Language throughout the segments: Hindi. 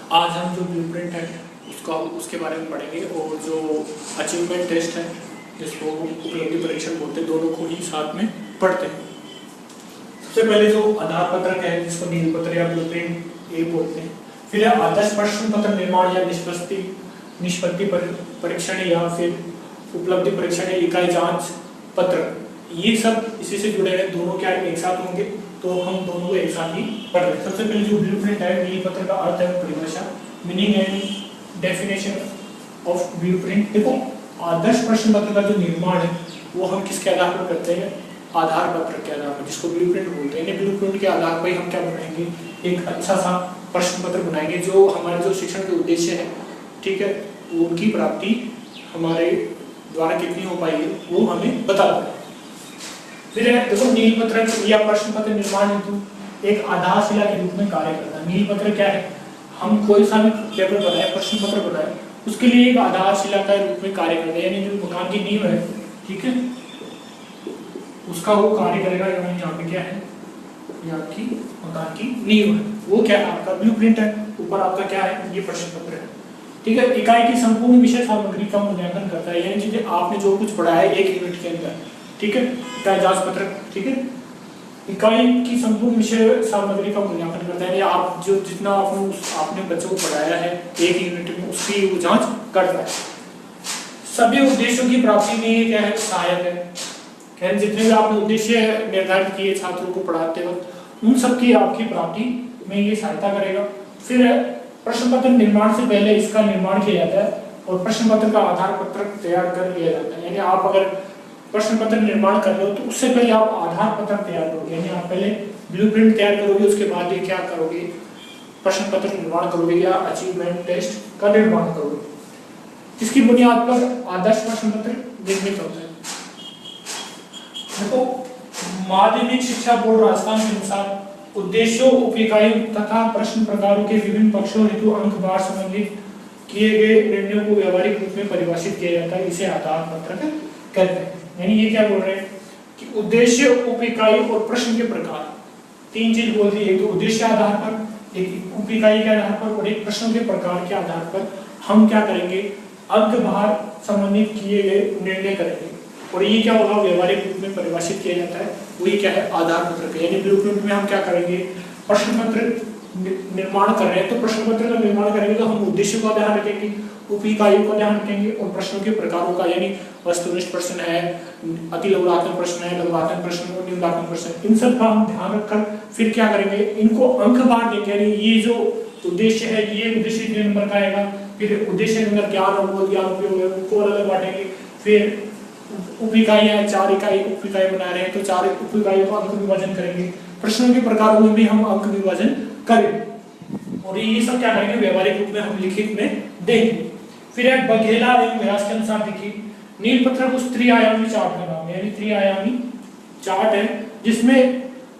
आज हम जो ब्लूप्रिंट है उसके बारे में पढ़ेंगे और जो अचीवमेंट टेस्ट है जिसको उपलब्धि परीक्षण बोलते हैं, दोनों को ही साथ में पढ़ते हैं। सबसे पहले जो आधार पत्रक है जिसको नील पत्र या ब्लूप्रिंट ये बोलते हैं, फिर आदर्श प्रश्न पत्र निर्माण या निष्पत्ति परीक्षण या फिर उपलब्धि परीक्षण या इकाई जांच पत्र, ये सब इसी से जुड़े हैं। दोनों क्या एक साथ होंगे तो हम दोनों को एक साथ ही पढ़ रहे हैं। सबसे पहले जो ब्लूप्रिंट है, नील पत्र का अर्थ है परिभाषा, meaning and definition of blueprint. देखो आदर्श प्रश्न पत्र का जो निर्माण है वो हम किसके आधार पर करते हैं? आधार पत्र के आधार पर, जिसको ब्लूप्रिंट बोलते हैं। ब्लूप्रिंट के आधार पर हम क्या बनाएंगे? एक अच्छा सा प्रश्न पत्र बनाएंगे जो हमारे जो शिक्षण के उद्देश्य है, ठीक है, उनकी प्राप्ति हमारे द्वारा कितनी हो पाएगी वो हमें बता देगा। फिर देखो नील पत्र या प्रश्न पत्र निर्माण हेतु एक आधारशिला के रूप में कार्य करता है। नील पत्र क्या है? हम कोई सा भी पेपर बनाए, प्रश्न पत्र बनाए, उसके लिए एक आधारशिला के रूप में कार्य करता है, यानी जो मकान की नींव है, ठीक है, उसका वो कार्य करेगा। यहाँ पे क्या है? यहाँ की मकान की नींव है, वो क्या है? आपका ब्लूप्रिंट है। ऊपर आपका क्या है? ये प्रश्न पत्र है, ठीक है। इकाई की संपूर्ण विषय सामग्री का मूल्यांकन करता है, यानी कि आपने जो कुछ पढ़ा है एक यूनिट के अंदर, ठीक है, इकाई जांच पत्र, ठीक है, इकाई की संपूर्ण विषय सामग्री का मूल्यांकन करता है, या आप जो जितना आपने बच्चों को पढ़ाया है एक यूनिट में उसकी वो जांच करता है। सभी उद्देश्यों की प्राप्ति में ये क्या है? सहायक है। जितने भी आपने उद्देश्य निर्धारित किए छात्रों को पढ़ाते वक्त, उन सब की आपकी प्राप्ति में ये सहायता करेगा। फिर प्रश्न पत्र निर्माण से पहले इसका निर्माण किया जाता है और प्रश्न पत्र का आधार पत्रक तैयार कर लिया जाता है। यानी आप अगर प्रश्न पत्र निर्माण कर लो तो उससे पहले आप आधार पत्रक तैयार करोगे, यानी आप पहले ब्लूप्रिंट तैयार करोगे, उसके बाद ये क्या करोगे? प्रश्न पत्र निर्माण करोगे या अचीवमेंट टेस्ट का निर्माण करोगे, जिसकी बुनियाद पर आदर्श प्रश्न पत्र निर्मित होता है। देखो माध्यमिक शिक्षा बोर्ड राजस्थान के अनुसार उद्देश्यों, उप इकाइयों तथा प्रश्न प्रकारों के विभिन्न पक्षों हेतु अंक बार संबंधित किए गए निर्णयों को व्यवहारिक रूप में परिभाषित किया जाता है, इसे आधार पत्रक कहते हैं। यानी ये क्या बोल रहे हैं कि उद्देश्य, उप इकाई और प्रश्न के प्रकार, तीन चीज बोल दी। एक तो उद्देश्य आधार पर, एक उप इकाई के आधार पर और एक प्रश्नों के प्रकार के आधार पर हम क्या करेंगे? अंक बार संबंधित किए गए निर्णय करेंगे, और ये क्या होगा? व्यवहारिक रूप में परिभाषित किया जाता है, वही क्या है? आधार पत्रक। यानी ब्लूप्रिंट में हम क्या करेंगे? प्रश्न पत्र निर्माण कर रहे हैं तो प्रश्न पत्र का निर्माण करेंगे तो हम उद्देश्य का ध्यान रखेंगे, उप इकाइयों का ध्यान रखेंगे और प्रश्नों के प्रकारों का, यानी वस्तुनिष्ठ प्रश्न है, अति लघुत्तम प्रश्न है, लघुत्तम प्रश्न और निम्नतम प्रश्न, इन सब का हम ध्यान रखकर फिर क्या करेंगे? इनको अंक बार देंगे। यानी ये जो उद्देश्य है, ये उद्देश्य कितने नंबर का आएगा, फिर उद्देश्य के अंदर ज्ञान और ज्ञान उपयोग है उनको अलग बांटेंगे। फिर उप इकाइयां, 4 इकाई उप इकाई बना रहे हैं तो 4 उप इकाइयों का अंक विभाजन करेंगे। प्रश्नों के प्रकारों में भी हम अंक विभाजन करेंगे, और ये सब क्या करेंगे? व्यवहारिक रूप में हम लिखित में देंगे। फिर एक बघेला एवं व्यास के अनुसार देखिए, नील पत्रक उस त्रिआयामी चार्ट का नाम है, यानी त्रिआयामी चार्ट है जिसमें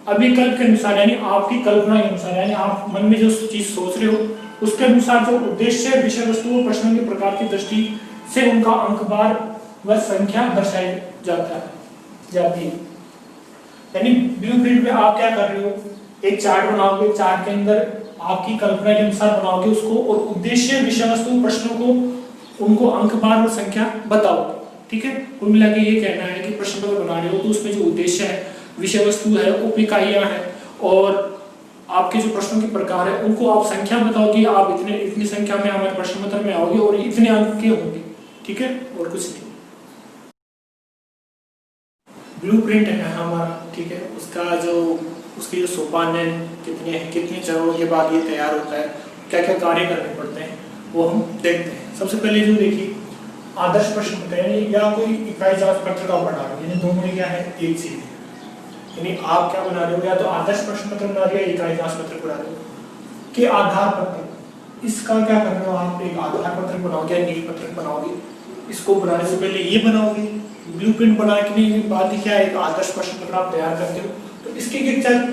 अभिकल्प के अनुसार, यानी आपकी कल्पना के अनुसार, यानी आप मन में जो चीज सोच रहे हो उसके अनुसार जो उद्देश्य, विषय वस्तु और प्रश्नों के प्रकार की दृष्टि से उनका अंक बार व संख्या दर्शाई जाती है। यानी ब्लूप्रिंट में आप क्या कर रहे हो? एक चार्ट बनाओगे, चार्ट के अंदर आपकी कल्पना के अनुसार बनाओगे उसको, और उद्देश्य, विषय वस्तु, प्रश्नों को उनको अंक बार और संख्या बताओगे, ठीक है। कुल मिला के ये कहना है कि प्रश्न पत्र बना रहे हो तो उसमें जो उद्देश्य है, विषय वस्तु है, उप इकाइयां हैं और आपके जो प्रश्नों के प्रकार है उनको आप संख्या बताओ कि आप इतनी संख्या में हमारे प्रश्न पत्र में आओगे और इतने अंक के होंगे, ठीक है, और कुछ नहीं। ब्लूप्रिंट है हमारा, ठीक है, उसकी जो सोपान है, कितने चरणों के बाद ये तैयार होता है, क्या क्या कार्य करने पड़ते हैं वो हम देखते हैं। सबसे पहले जो देखिए आदर्श प्रश्न पत्र, यानी या कोई इकाई जांच पत्र का बना रहे हो, यानी दोनों में क्या है? एक चीज है। यानी आप क्या बना रहे हो? या तो आदर्श प्रश्न पत्र बना रहे हो या इकाई जांच पत्र बना रहे हो कि आधार पत्र, इसका क्या कर रहे हो? आप एक आधार पत्र बनाओगे या नील पत्रक बनाओगे। इसको बनाने से पहले ये बनाओगे, ब्लूप्रिंट बनाने के बाद क्या है? एक आदर्श प्रश्न पत्र आप तैयार करते हो, तो इसके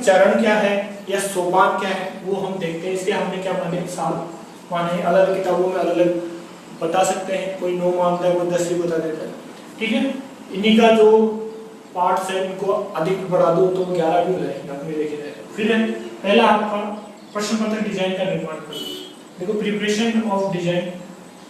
चरण क्या है या सोपान क्या है वो हम देखते हैं। इसलिए हमने क्या माने? साल माने, अलग अलग किताबों में अलग अलग बता सकते हैं, कोई 9 मानता है, कोई 10 भी बता देता है, ठीक है। इन्हीं का जो पार्ट्स है इनको अधिक बढ़ा दो तो 11 भी हो जाएंगे, देखे जाए। फिर पहला आपका प्रश्न पत्र डिजाइन का निर्माण करो, देखो प्रिपरेशन ऑफ डिजाइन,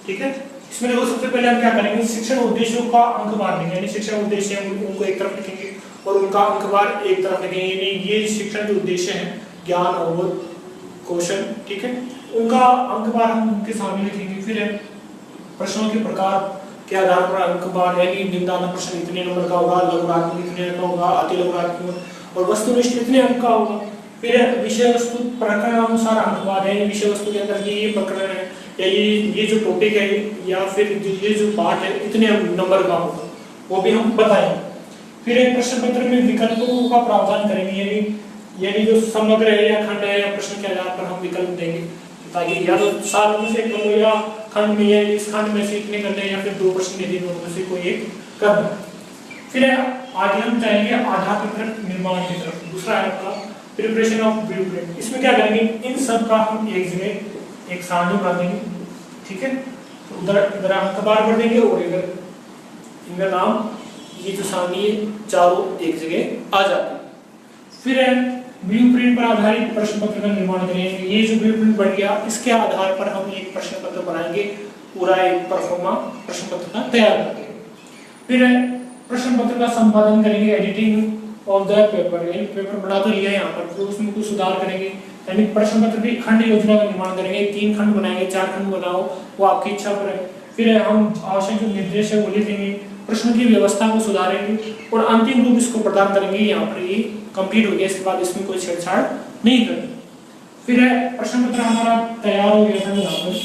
ठीक है। इसमें देखो सबसे पहले हम क्या करेंगे, शिक्षण उद्देश्यों का अंकवार लेंगे, यानी शिक्षण उद्देश्य उनको एक तरफ लिखेंगे और उनका अंकवार एक तरफ लिखेंगे, यानी ये शिक्षण जो उद्देश्य है ज्ञान और कौशल, ठीक है, उनका अंकवार हम उनके सामने लिखेंगे। फिर प्रश्नों के प्रकार के आधार पर अंकवार, यानी निम्नांक प्रश्न इतने नंबर का होगा, लघुरात्मक इतने अंक का होगा, अति लघुरात्मक और वस्तुनिष्ठ इतने अंक का होगा। फिर विषय वस्तु प्रकरण अनुसार अंकवार है, विषय वस्तु के अंदर ये प्रकरण है या ये जो टॉपिक है या फिर ये जो पार्ट है इतने नंबर का होगा, वो भी हम बताएंगे। फिर एक प्रश्न पत्र में विकल्पों का प्रावधान करेंगे, यानी जो समग्र है या खंड है या प्रश्न के आधार पर हम विकल्प देंगे, ताकि या तो सात में से एक करो या खंड में, या इस खंड में से इतने करने हैं या फिर दो प्रश्न यदि दोनों में से कोई एक करना। फिर आगे हम जाएंगे आधार पत्रक निर्माण की तरफ। दूसरा है आपका प्रिपरेशन ऑफ ब्लूप्रिंट। इसमें क्या करेंगे, इन सब का हम एक जगह एक सारणी बना देंगे, ठीक है। तो उधर अंकवार भर देंगे और इधर इनका नाम, ये जो सारणी है चारों एक जगह आ जाते हैं। फिर ब्लूप्रिंट पर आधारित प्रश्न पत्र का निर्माण करेंगे। ये जो ब्लूप्रिंट बन गया, इसके आधार पर हम एक प्रश्न पत्र बनाएंगे, पूरा एक परफॉर्मा प्रश्न पत्र का तैयार करेंगे। फिर प्रश्न पत्र का संपादन करेंगे, एडिटिंग ऑफ द पेपर, यानी पेपर बना तो लिया है यहाँ पर, तो उसमें कुछ सुधार करेंगे। यानी प्रश्न पत्र की खंड योजना का निर्माण करेंगे, 3 खंड बनाएंगे, 4 खंड बनाओ, वो आपकी इच्छा पर है। फिर हम आवश्यक जो निर्देश है वो लिखेंगे, प्रश्न की व्यवस्था को सुधारेंगे और अंतिम रूप इसको प्रदान करेंगे। यहाँ पर ये कंप्लीट हो गया, इसके बाद इसमें कोई छेड़छाड़ नहीं करेंगे। फिर प्रश्न पत्र हमारा तैयार हो गया था यहाँ पर,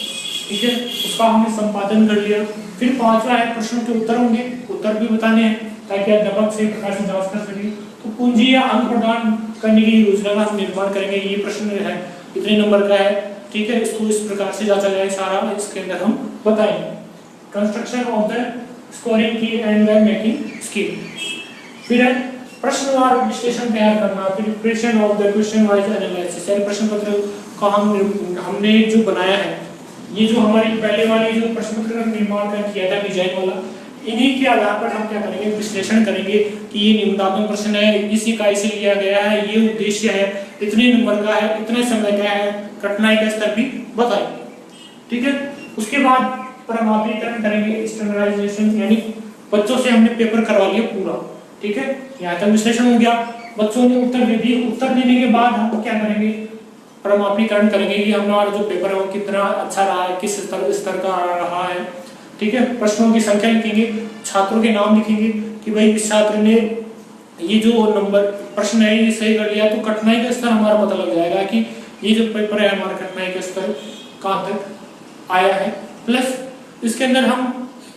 ठीक है, उसका हमने संपादन कर लिया। फिर 5वां है प्रश्नों के उत्तर होंगे, उत्तर भी बताने हैं ताकि अध्यापक से प्रकार से जांच कर सके। तो पूंजी या अंक प्रदान करने की योजना का हम निर्माण करेंगे। ये प्रश्न है इतने नंबर का है, ठीक है, इसको इस प्रकार से जांचा जाए सारा, इसके अंदर हम बताएंगे। कंस्ट्रक्शन ऑफ द स्कोरिंग की एंड मेकिंग स्कीम। फिर है प्रश्नवार विश्लेषण तैयार करना, preparation of the question wise analysis. यानी प्रश्न पत्र का हमने जो बनाया है, ये जो हमारी पहले वाली जो प्रश्न पत्र का निर्माण का किया था डिजाइन वाला, इन्हीं के आधार पर हम क्या करेंगे, विश्लेषण करेंगे कि ये निम्नात्मक प्रश्न है, इस इकाई से लिया गया है, ये उद्देश्य है, इतने नंबर का है, इतने समय का है, कठिनाई का स्तर भी बताएंगे, ठीक है। उसके बाद प्रमाणीकरण करेंगे, स्टैंडर्डाइजेशन, यानी बच्चों से हमने पेपर करवा लिया पूरा, ठीक है, यहाँ तक विश्लेषण हो गया, बच्चों ने उत्तर दे दिए। उत्तर देने के बाद हम क्या करेंगे, प्रमाणीकरण करेंगे कि हमारा जो पेपर है वो कितना अच्छा रहा है, किस स्तर का रहा है, ठीक है। प्रश्नों की संख्या लिखेंगे, छात्रों के नाम लिखेंगे कि भाई इस छात्र ने ये जो नंबर प्रश्न है ये सही कर लिया, तो कठिनाई का स्तर हमारा पता लग जाएगा कि ये जो पेपर है हमारा कठिनाई का स्तर कहाँ तक आया है। प्लस इसके अंदर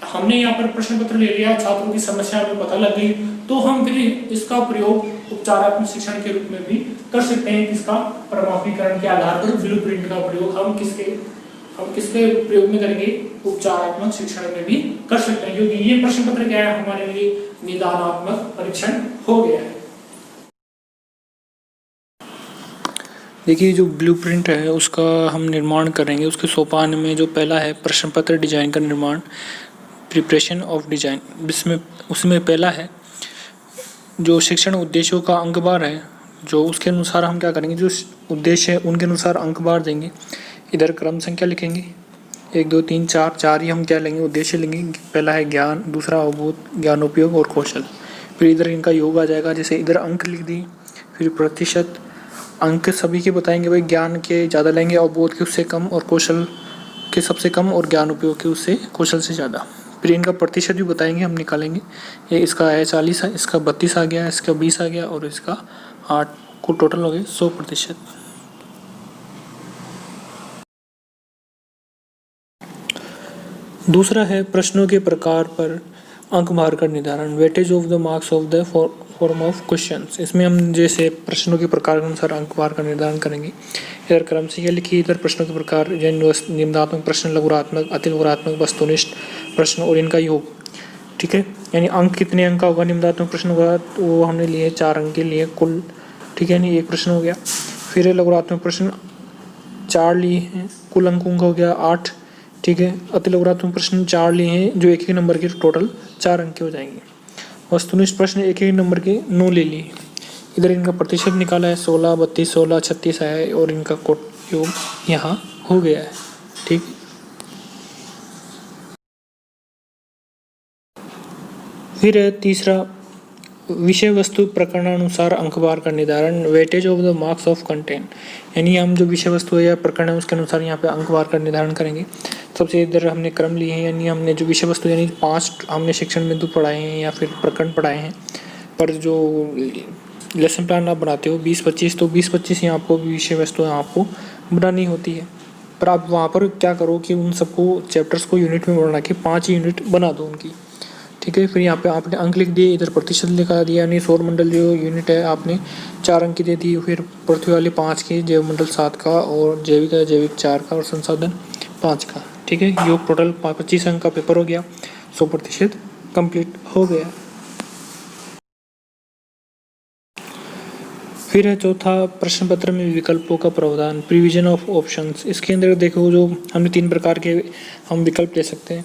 हमने यहाँ पर प्रश्न पत्र ले लिया, छात्रों की समस्या हमें पता लग गई, तो हम फिर इसका प्रयोग उपचारात्मक शिक्षण के रूप में भी कर सकते हैं। इसका प्रमाणीकरण के आधार पर ब्लूप्रिंट का प्रयोग हम किसके प्रयोग में करेंगे, उपचारात्मक शिक्षण में भी कर सकते हैं, क्योंकि ये प्रश्न पत्र क्या है, हमारे लिए निदानात्मक परीक्षण हो गया है। देखिए जो ब्लूप्रिंट है उसका हम निर्माण करेंगे, उसके सोपान में जो पहला है प्रश्न पत्र डिजाइन का निर्माण, प्रिपरेशन ऑफ डिजाइन, उसमें पहला है जो शिक्षण उद्देश्यों का अंकवार है, जो उसके अनुसार हम क्या करेंगे, जो उद्देश्य है उनके अनुसार अंकवार देंगे। इधर क्रम संख्या लिखेंगे 1 2 3 4, 4 ही हम क्या लेंगे, उद्देश्य लेंगे। पहला है ज्ञान, दूसरा अवबोध, ज्ञानोपयोग और कौशल। फिर इधर इनका योग आ जाएगा, जैसे इधर अंक लिख दी, फिर प्रतिशत अंक सभी के बताएंगे, भाई ज्ञान के ज़्यादा लेंगे, अवबोध के उससे कम और कौशल के सबसे कम और ज्ञान उपयोग के उससे कौशल से ज़्यादा। फिर इनका प्रतिशत भी बताएंगे, हम निकालेंगे, ये इसका है 40 है, इसका 32 आ गया, इसका 20 आ गया और इसका 8, को टोटल हो गए 100%। दूसरा है प्रश्नों के प्रकार पर अंक भार का निर्धारण, weightage of the marks of the form of questions. इसमें हम जैसे प्रश्नों के प्रकार के अनुसार अंक भार का निर्धारण करेंगे। इधर क्रम से यह लिखिए, इधर प्रश्नों के प्रकार निम्नात्मक प्रश्न, लघुरात्मक, अति लघुरात्मक, वस्तुनिष्ठ प्रश्न और इनका योग, ठीक है। यानी अंक कितने अंक का होगा निम्नात्मक प्रश्न होगा, तो वो हमने लिए 4 अंक के लिए कुल, ठीक है, यानी 1 प्रश्न हो गया। फिर लघुरात्मक प्रश्न 4 लिए हैं, कुल अंक उनका हो गया 8, ठीक है। अति लघुरात्मक प्रश्न 4 लिए हैं जो 1 नंबर के, टोटल 4 अंक के हो जाएंगे। वस्तुनिष्ठ प्रश्न 1 नंबर के 9 ले लिए। इधर इनका प्रतिशत निकाला है 16, 32, 16, 36 है और इनका योग यहाँ हो गया है। ठीक। फिर है तीसरा, विषय वस्तु प्रकरणानुसार अंकवार का निर्धारण, weightage of the marks of content, यानी हम जो विषय वस्तु है या प्रकरण है उसके अनुसार यहाँ पे अंकवार का निर्धारण करेंगे। सबसे इधर हमने क्रम लिए हैं, यानी हमने जो विषय वस्तु यानी 5 हमने शिक्षण बिंदु पढ़ाए हैं या फिर प्रकरण पढ़ाए हैं, पर जो लेसन प्लान आप बनाते हो 20-25, तो 20-25 यहाँ आपको विषय वस्तु आपको बनानी होती है। पर आप वहाँ पर क्या करो कि उन सबको चैप्टर्स को यूनिट में बना के 5 यूनिट बना दो उनकी, ठीक है। फिर यहाँ पे आपने अंक लिख दिए, इधर प्रतिशत लिखा दिया, यानी सौर मंडल जो यूनिट है आपने 4 अंक की दे दी, फिर पृथ्वी वाले 5 के, जैव मंडल 7 का और जैविक 4 का और संसाधन 5 का, ठीक है। योग टोटल 25 अंक का पेपर हो गया, 100% कंप्लीट हो गया। फिर है चौथा, प्रश्न पत्र में विकल्पों का प्रावधान, प्रिविजन ऑफ ऑप्शंस। इसके अंदर देखो जो हमने 3 प्रकार के हम विकल्प ले सकते हैं,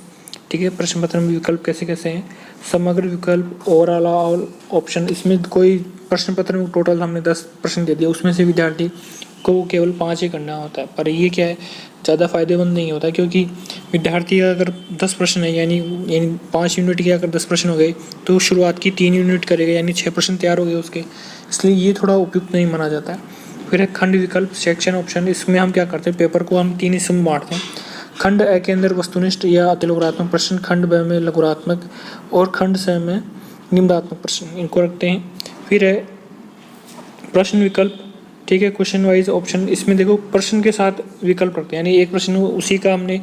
ठीक है। प्रश्न पत्र में विकल्प कैसे कैसे हैं, समग्र विकल्प, ओवरऑल ऑप्शन। इसमें कोई प्रश्न पत्र में टोटल हमने 10 प्रश्न दे दिया, उसमें से विद्यार्थी को केवल 5 ही करना होता है। पर ये क्या है, ज़्यादा फायदेमंद नहीं होता, क्योंकि विद्यार्थी का अगर 10 प्रश्न है यानी 5 यूनिट के अगर 10 प्रश्न हो गए तो शुरुआत की 3 यूनिट करेगा, यानी 6 प्रश्न तैयार हो गए उसके, इसलिए ये थोड़ा उपयुक्त नहीं माना जाता है। फिर है खंड विकल्प, सेक्शन ऑप्शन। इसमें हम क्या करते हैं, पेपर को हम 3 हिस्सों में बांटते हैं। खंड ए के अंदर वस्तुनिष्ठ या अतिलघुरात्मक प्रश्न, खंड ब में लघुरात्मक और खंड स में निम्नात्मक प्रश्न, इनको रखते हैं। फिर है प्रश्न विकल्प, ठीक है, क्वेश्चन वाइज ऑप्शन। इसमें देखो प्रश्न के साथ विकल्प रखते हैं, यानी एक प्रश्न उसी का हमने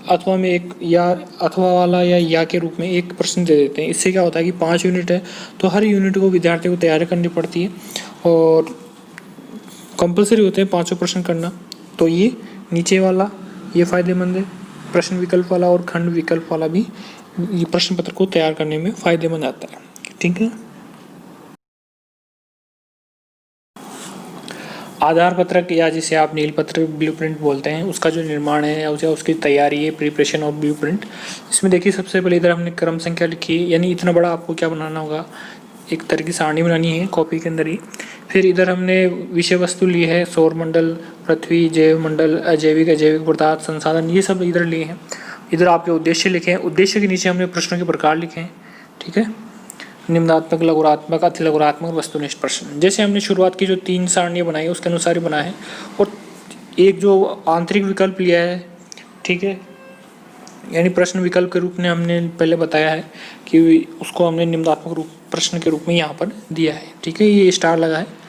अथवा में एक या अथवा वाला या के रूप में एक प्रश्न दे देते हैं। इससे क्या होता है कि 5 यूनिट है तो हर यूनिट को विद्यार्थी को तैयारी करनी पड़ती है और कंपलसरी होते हैं 5 प्रश्न करना। तो ये नीचे वाला ये फायदेमंद है, प्रश्न विकल्प वाला और खंड विकल्प वाला भी ये प्रश्न पत्र को तैयार करने में फायदेमंद आता है, ठीक है। आधार पत्रक या जिसे आप नील पत्र ब्लूप्रिंट बोलते हैं, उसका जो निर्माण है या उसकी तैयारी है, प्रिपरेशन ऑफ ब्लूप्रिंट। इसमें देखिए सबसे पहले इधर हमने क्रम संख्या लिखी है, यानी इतना बड़ा आपको क्या बनाना होगा, एक तरह की सारणी बनानी है कॉपी के अंदर ही। फिर इधर हमने विषय वस्तु ली है, सौर मंडल, पृथ्वी, जैव मंडल, अजैविक पदार्थ, संसाधन, ये सब इधर लिए हैं। इधर आपके उद्देश्य लिखे हैं, उद्देश्य के नीचे हमने प्रश्नों के प्रकार लिखे हैं, ठीक है। निम्नात्मक, लघुरात्मक, अति लघुरात्मक, वस्तुनिष्ठ प्रश्न। जैसे हमने शुरुआत की जो 3 सारणियाँ बनाई है उसके अनुसार ही बना है, और एक जो आंतरिक विकल्प लिया है, ठीक है, यानी प्रश्न विकल्प के रूप में हमने पहले बताया है कि उसको हमने निम्नात्मक रूप प्रश्न के रूप में यहाँ पर दिया है, ठीक है, ये स्टार लगा है।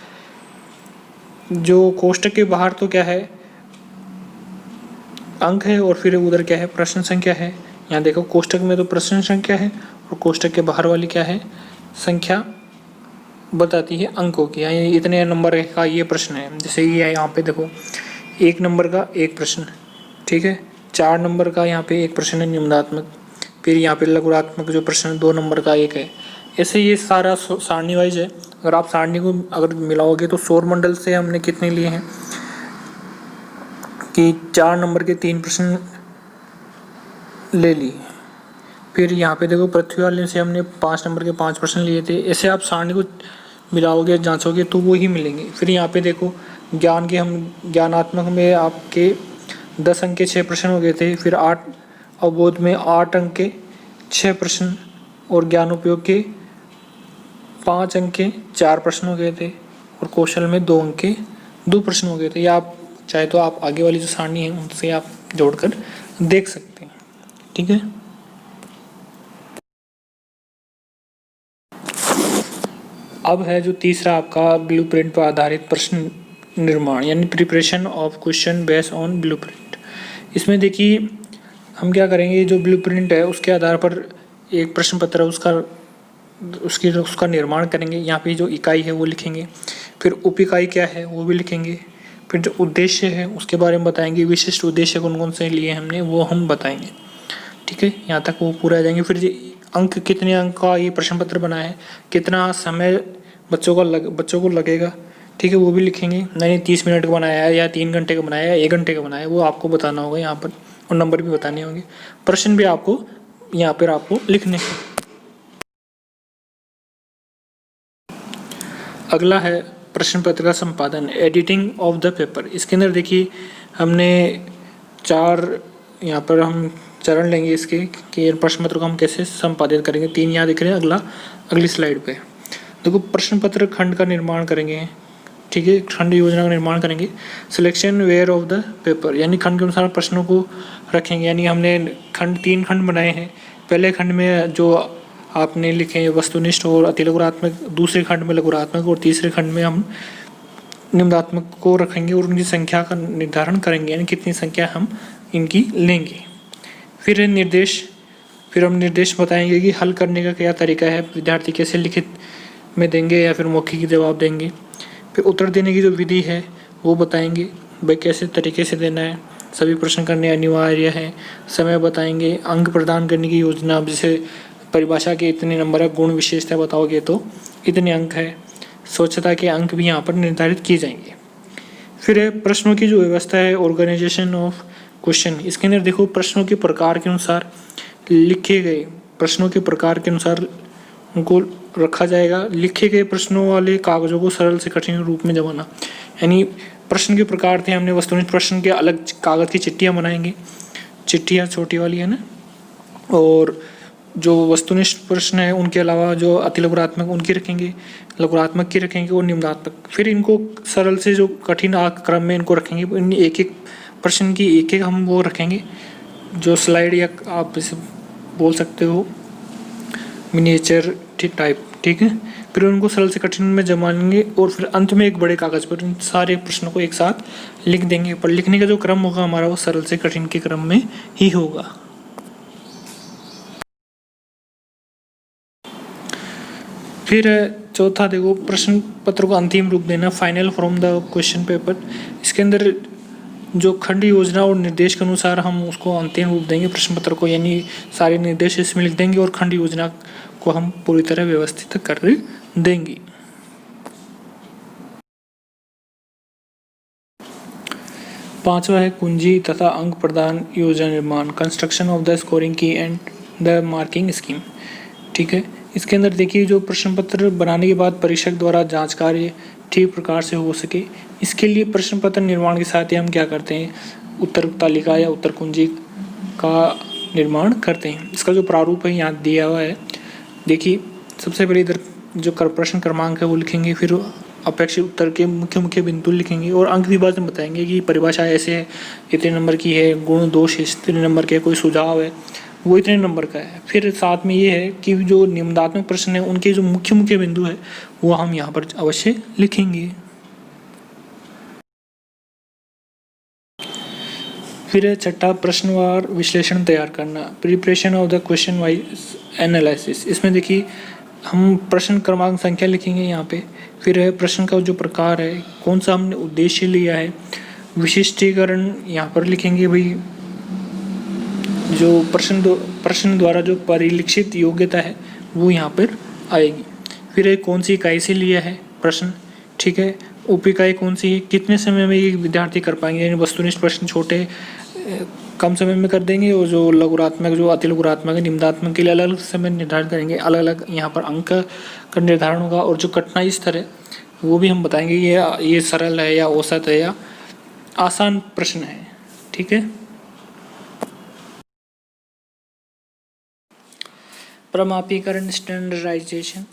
जो कोष्टक के बाहर तो क्या है, अंक है, और फिर उधर क्या है, प्रश्न संख्या है। यहाँ देखो कोष्टक में तो प्रश्न संख्या है और कोष्टक के बाहर वाली क्या है, संख्या बताती है अंकों की, यानी इतने नंबर का ये प्रश्न है। जैसे ये यहाँ पे देखो 1 नंबर का 1 प्रश्न, ठीक है, 4 नंबर का यहाँ पे 1 प्रश्न है निम्नात्मक, फिर यहाँ पे लघुरात्मक जो प्रश्न 2 नंबर का 1 है। ऐसे ये सारा सारणी वाइज है। अगर आप सारणी को अगर मिलाओगे तो सौर मंडल से हमने कितने लिए हैं कि 4 नंबर के 3 प्रश्न ले लिए। फिर यहाँ पे देखो पृथ्वी वाले से हमने 5 नंबर के 5 प्रश्न लिए थे। ऐसे आप सारणी को मिलाओगे, जांचोगे तो वो ही मिलेंगे। फिर यहाँ पे देखो ज्ञान के हम ज्ञानात्मक में आपके 10 अंक के 6 प्रश्न हो गए थे, फिर 8 अवबोध में 8 अंक के 6 प्रश्न और ज्ञान उपयोग के 5 अंक के 4 प्रश्न हो गए थे, और कौशल में 2 अंक के 2 प्रश्न हो गए थे। या आप चाहे तो आप आगे वाली जो सारणी है उनसे आप जोड़कर देख सकते हैं, ठीक है। अब है जो तीसरा आपका ब्लूप्रिंट पर आधारित प्रश्न निर्माण, यानी preparation of question based on blueprint. इसमें देखिए हम क्या करेंगे, जो ब्लूप्रिंट है उसके आधार पर एक प्रश्न पत्र उसका निर्माण करेंगे। यहाँ पे जो इकाई है वो लिखेंगे, फिर उप इकाई क्या है वो भी लिखेंगे, फिर जो उद्देश्य है उसके बारे में बताएंगे, विशिष्ट उद्देश्य कौन कौन से लिए हमने वो हम बताएंगे, ठीक है। यहाँ तक वो पूरा आ जाएंगे। फिर अंक कितने अंक का ये प्रश्न पत्र बना है, कितना समय बच्चों को लगेगा, ठीक है, वो भी लिखेंगे। नहीं 30 मिनट का बनाया है या 3 घंटे का बनाया है या 1 घंटे का बनाया है, वो आपको बताना होगा यहाँ पर, और नंबर भी बताने होंगे। प्रश्न भी आपको यहाँ पर आपको लिखने हैं। अगला है प्रश्न पत्र का संपादन, एडिटिंग ऑफ द पेपर। इसके अंदर देखिए हमने 4 यहाँ पर हम चरण लेंगे इसके कि प्रश्न पत्र को हम कैसे संपादित करेंगे। 3 यहाँ दिख रहे हैं, अगली स्लाइड पे देखो। प्रश्न पत्र खंड का निर्माण करेंगे, ठीक है, खंड योजना का निर्माण करेंगे। Selection where of the paper, यानी खंड के अनुसार प्रश्नों को रखेंगे। यानी हमने 3 खंड बनाए हैं। पहले खंड में जो आपने लिखे वस्तुनिष्ठ और अतिलघुरात्मक, दूसरे खंड में लघुरात्मक और तीसरे खंड में हम निम्नात्मक को रखेंगे और उनकी संख्या का निर्धारण करेंगे, यानी कितनी संख्या हम इनकी लेंगे। फिर हम निर्देश बताएंगे कि हल करने का क्या तरीका है, विद्यार्थी कैसे लिखित में देंगे या फिर मौखिक जवाब देंगे। फिर उत्तर देने की जो विधि है वो बताएंगे, भाई कैसे तरीके से देना है, सभी प्रश्न करने अनिवार्य है। समय बताएंगे, अंक प्रदान करने की योजना, जैसे परिभाषा के इतने नंबर है, गुण विशेषता बताओगे तो इतने अंक है। स्वच्छता के अंक भी यहाँ पर निर्धारित किए जाएंगे। फिर है प्रश्नों की जो व्यवस्था है, ऑर्गेनाइजेशन ऑफ क्वेश्चन। इसके अंदर देखो प्रश्नों के प्रकार के अनुसार लिखे गए, प्रश्नों के प्रकार के अनुसार उनको रखा जाएगा। लिखे गए प्रश्नों वाले कागजों को सरल से कठिन रूप में जमाना, यानी प्रश्न के प्रकार थे, हमने वस्तुनिष्ठ प्रश्न के अलग कागज की चिट्ठियाँ बनाएंगे, चिट्ठियाँ छोटी वाली है ना, और जो वस्तुनिष्ठ प्रश्न है उनके अलावा जो अतिलघुरात्मक उनकी रखेंगे, लघुरात्मक की रखेंगे और निम्नात्मक। फिर इनको सरल से जो कठिन क्रम में इनको रखेंगे। इन एक प्रश्न की एक हम वो रखेंगे, जो स्लाइड या आप इसे बोल सकते हो मिनिएचर टाइप, ठीक है। फिर उनको सरल से कठिन में जमाएंगे और फिर अंत में एक बड़े कागज पर इन सारे प्रश्नों को एक साथ लिख देंगे। पर लिखने का जो क्रम होगा हमारा वो सरल से कठिन के क्रम में ही होगा। फिर चौथा देखो, प्रश्न पत्र को अंतिम रूप देना, final from the question paper. इसके अंदर जो खंड योजना और निर्देश के अनुसार हम उसको अंतिम रूप देंगे प्रश्न पत्र को, यानी सारे निर्देश इसमें लिख देंगे और खंड योजना को हम पूरी तरह व्यवस्थित कर देंगे। पांचवा है कुंजी तथा अंक प्रदान योजना निर्माण, कंस्ट्रक्शन ऑफ द स्कोरिंग की एंड द मार्किंग स्कीम, ठीक है। इसके अंदर देखिए जो प्रश्न पत्र बनाने के बाद परीक्षक द्वारा जांच कार्य ठीक प्रकार से हो सके, इसके लिए प्रश्न पत्र निर्माण के साथ ही हम क्या करते हैं, उत्तर तालिका या उत्तर कुंजी का निर्माण करते हैं। इसका जो प्रारूप है यहाँ दिया हुआ है, देखिए सबसे पहले इधर जो प्रश्न क्रमांक है वो लिखेंगे, फिर अपेक्षित उत्तर के मुख्य बिंदु लिखेंगे और अंक विभाजन में बताएंगे कि परिभाषा ऐसे है, इतने नंबर की है, गुण दोष इतने नंबर के, कोई सुझाव है वो इतने नंबर का है। फिर साथ में ये है कि जो निम्नात्मक प्रश्न है उनके जो मुख्य बिंदु है वो हम यहाँ पर अवश्य लिखेंगे। फिर छठा, प्रश्नवार विश्लेषण तैयार करना, preparation of the question wise analysis. इसमें देखिए हम प्रश्न क्रमांक संख्या लिखेंगे यहाँ पे, फिर है प्रश्न का जो प्रकार है, कौन सा हमने उद्देश्य लिया है, विशिष्टीकरण यहाँ पर लिखेंगे, भाई जो प्रश्न द्वारा जो परिलक्षित योग्यता है वो यहाँ पर आएगी। फिर है कौन सी इकाई से लिया है प्रश्न, ठीक है, उप इकाई कौन सी है, कितने समय में ये विद्यार्थी कर पाएंगे, यानी वस्तुनिष्ठ प्रश्न छोटे कम समय में कर देंगे और जो लघुरात्मक जो अतिलघुरात्मक निम्नात्मक के लिए अलग अलग समय निर्धारित करेंगे, अलग अलग यहाँ पर अंक का निर्धारण होगा। और जो कठिनाई स्तर है वो भी हम बताएंगे, ये सरल है या औसत है या आसान प्रश्न है, ठीक है। प्रमापीकरण स्टैंडर्डाइजेशन,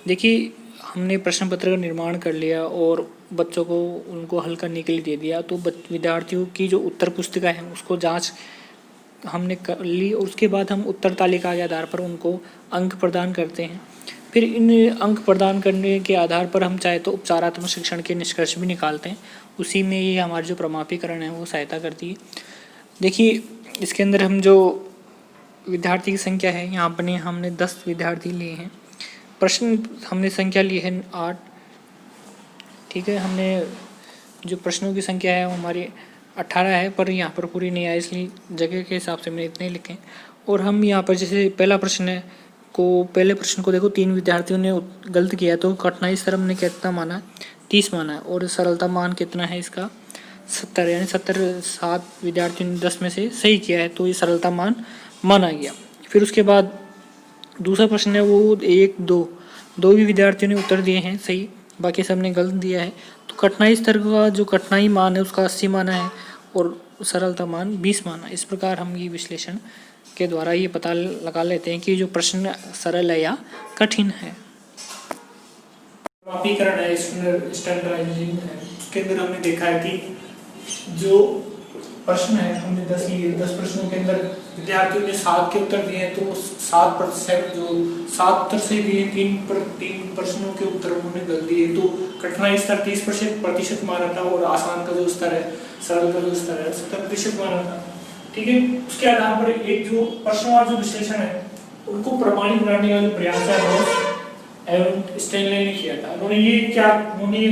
देखिए हमने प्रश्न पत्र का निर्माण कर लिया और बच्चों को उनको हल करने के लिए दे दिया, तो विद्यार्थियों की जो उत्तर पुस्तिका है उसको जांच हमने कर ली और उसके बाद हम उत्तर तालिका के आधार पर उनको अंक प्रदान करते हैं। फिर इन अंक प्रदान करने के आधार पर हम चाहे तो उपचारात्मक शिक्षण के निष्कर्ष भी निकालते हैं, उसी में ये हमारी जो प्रमापीकरण है वो सहायता करती है। देखिए इसके अंदर हम जो विद्यार्थी की संख्या है, यहाँ पर हमने 10 विद्यार्थी लिए हैं, प्रश्न हमने संख्या ली है 8, ठीक है। हमने जो प्रश्नों की संख्या है वो हमारी 18 है, पर यहाँ पर पूरी नहीं आई, इसलिए जगह के हिसाब से मैंने इतने लिखे। और हम यहाँ पर जैसे पहले प्रश्न को देखो 3 विद्यार्थियों ने गलत किया, तो कठिनाई स्तर हमने कितना माना, 30 माना है, और सरलता मान कितना है इसका 70, यानी 7 विद्यार्थियों ने 10 में से सही किया है, तो ये सरलता मान माना गया। फिर उसके बाद दूसरा प्रश्न है वो 1, 2 भी विद्यार्थियों ने उत्तर दिए हैं सही, बाकी सब ने गलत दिया है, तो कठिनाई स्तर का जो कठिनाई मान है उसका 80 माना है और सरलता मान 20 माना। इस प्रकार हम ये विश्लेषण के द्वारा ये पता लगा लेते हैं कि जो प्रश्न सरल है या कठिन है। मापीकरण है, स्टैंडर्डाइजिंग है, उसके अंदर हमने देखा है कि जो प्रश्न है हमने 10 लिए, 10 प्रश्नों के अंदर विद्यार्थियों ने 7 के उत्तर दिए हैं, तो 7% जो 7 उत्तर सही दिए, 3 प्रश्नों के उत्तर उन्होंने गलत दिए, तो कठिनाई स्तर 30% माना था और आसान का जो स्तर है, सरल का जो स्तर है 70% माना था। ठीक है, उसके आधार पर एक जो प्रश्नवार जो विश्लेषण है उनको प्रमाणित बनाने का जो प्रयास है रोस एवं स्टेनले ने किया था। उन्होंने ये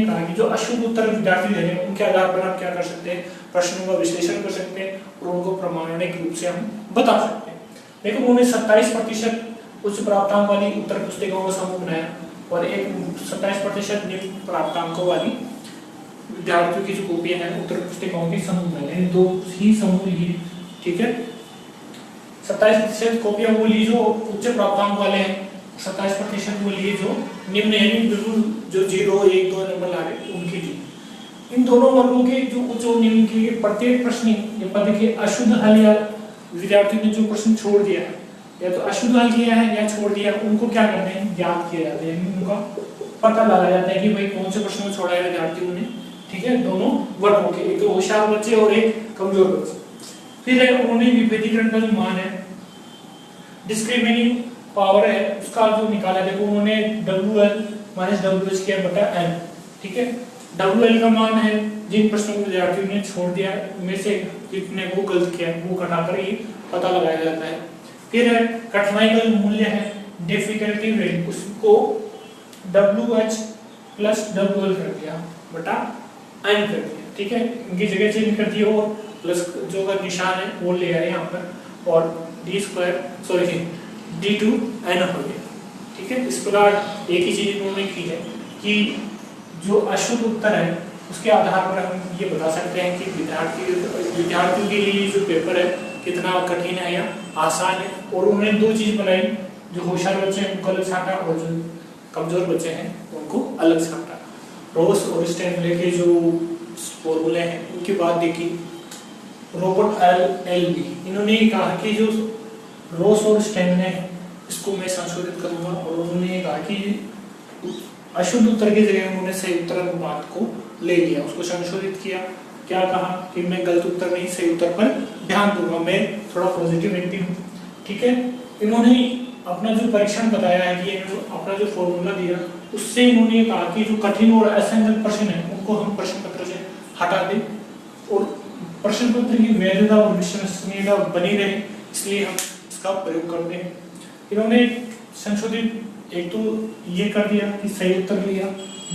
कहा कि जो अशुद्ध उत्तर विद्यार्थी दे रहे हैं उनके आधार पर हम क्या कर सकते हैं, प्रश्नों का विश्लेषण कर सकते हैं और उनको प्रमाणिक रूप से हम बता सकते हैं। लेकिन उन्होंने 27% उच्च प्राप्तांक वाली उत्तर पुस्तिकाओं का समूह बनाया और एक 27% निम्न प्राप्तांकों वाली विद्यार्थियों की जो कॉपियां हैं उत्तर पुस्तिकाओं की समूह बनाए, 2 ही समूह लिए। ठीक है, 27% कॉपियां वो ली जो उच्च प्राप्तांक वाले हैं, 27% वो लिए जो निम्न यानी बिल्कुल जो 0, 1, 2 नंबर ला रहे उनकी ली। इन दोनों वर्गों के जो उच्च और निम्न के प्रत्येक प्रश्न ये पद के अशुद्ध हल या विद्यार्थी ने जो प्रश्न छोड़ दिया है या तो अशुद्ध हल किया है या छोड़ दिया, उनको क्या करते हैं, ज्ञात किया जाता है, उनका पता लगाया जाता है कि भाई कौन से प्रश्न छोड़ा है विद्यार्थियों ने। ठीक है, दोनों वर्गों के, एक तो होशियार बच्चे और एक कमजोर बच्चे। फिर उन्होंने विभेदीकरण का जो मान है, डिस्क्रिमिनेटिंग पावर है, उसका जो निकाला, देखो उन्होंने WL माइनस WH किया बटा N। ठीक है, WL का मान है जिन प्रश्नों को विद्यार्थियों ने छोड़ दिया में से जितने वो गलत किया वो घटाकर ये पता लगाया जाता है। फिर है कठिनाई का मूल्य है डिफिकल्टी रेट, उसको WH प्लस WL कर दिया बटा N कर दिया। ठीक है, इनकी जगह चेंज कर दी और प्लस जो का निशान है वो ले आए यहाँ पर और D2N हो गया। ठीक है, इस प्रकार एक ही चीज इन्होंने की है कि जो अशुद्ध उत्तर है उसके आधार पर हम ये बता सकते हैं कि विद्यार्थियों के लिए जो पेपर है कितना कठिन है या आसान है। और उन्होंने 2 चीज बनाई, जो होशियार बच्चे हैं उनको अलग छांटा और जो कमजोर बच्चे हैं उनको अलग छांटा। रोस और स्टेनले के जो फॉर्मूले हैं उनकी बात देखी, रॉबर्ट L. इन्होंने कहा कि जो रोस और स्टेनले इसको मैं संशोधित करूंगा और उन्होंने कहा कि अशुद्ध उत्तर की जगह उन्होंने सही उत्तर अनुपात को ले लिया, उसको संशोधित किया। क्या कहा कि मैं गलत उत्तर नहीं सही उत्तर पर ध्यान दूंगा, मैं थोड़ा पॉजिटिव व्यक्ति हूँ। ठीक है, इन्होंने अपना जो परीक्षण बताया है कि अपना जो फॉर्मूला दिया उससे इन्होंने कहा कि जो कठिन और असंगत प्रश्न है उनको हम प्रश्न पत्र से हटा दें और प्रश्न पत्र की वैधता और विश्वसनीयता बनी रहे, इसलिए हम इसका प्रयोग करते हैं। इन्होंने संशोधित एक तो ये कर दिया कि सही उत्तर लिया,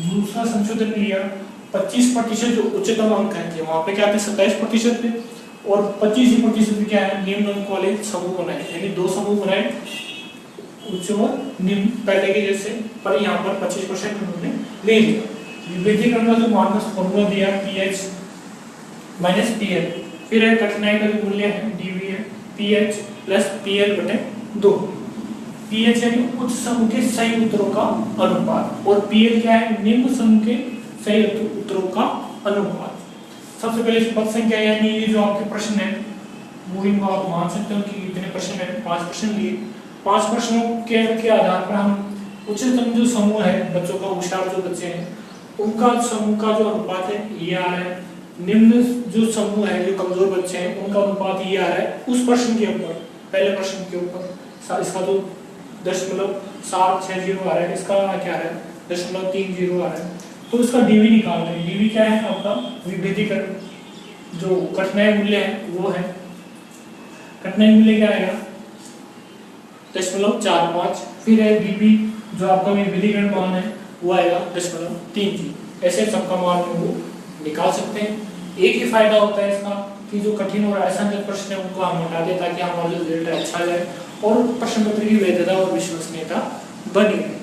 दूसरा संशोधन लिया 25% जो उच्चतम अंक है, वहां पे क्या थे 27% थे और 25% क्या है निम्न अंक वाले समूह बनाए, यानी 2 समूह बनाए उच्च और निम्न पहले के जैसे, पर यहाँ पर 25% उन्होंने ले लिया। विभेदीकरण का जो मानक फॉर्मूला दिया PH माइनस PL। फिर है कठिनाई का जो मूल्य है DV है PH प्लस PL बटे 2। PH यानी उच्च समूह के सही उत्तरों का अनुपात और PL क्या है निम्न समूह के सही उत्तरों का अनुपात। सबसे पहले पद संख्या यानी ये जो आपके प्रश्न है वो इनको आप मान सकते हो कि इतने प्रश्न है, 5 प्रश्न लिए। 5 प्रश्नों के आधार पर हम उच्चतम जो समूह है बच्चों का, होशियार जो बच्चे हैं उनका समूह का जो अनुपात है ये आ रहा है, निम्न जो समूह है जो कमजोर बच्चे हैं उनका अनुपात ये आ रहा है उस प्रश्न के ऊपर, पहले प्रश्न के ऊपर। इसका तो 0.760 आ रहा है, इसका क्या आ रहा है 0.30 आ रहा है। तो इसका DV निकाल रहे हैं। DV क्या है आपका विभेदीकरण, जो कठिनाई मूल्य है वो है, कठिनाई मूल्य क्या आएगा 0.45। फिर है DB जो आपका विभेदीकरण मान है वो आएगा 0.33। ऐसे सबका मान वो निकाल सकते हैं। एक ही फायदा होता है इसका कि जो कठिन और असंगत प्रश्न है उनको हम हटा दें ताकि हमारा जो रिजल्ट अच्छा जाए और प्रश्न पत्र की वैधता और विश्वसनीयता बनी रहे।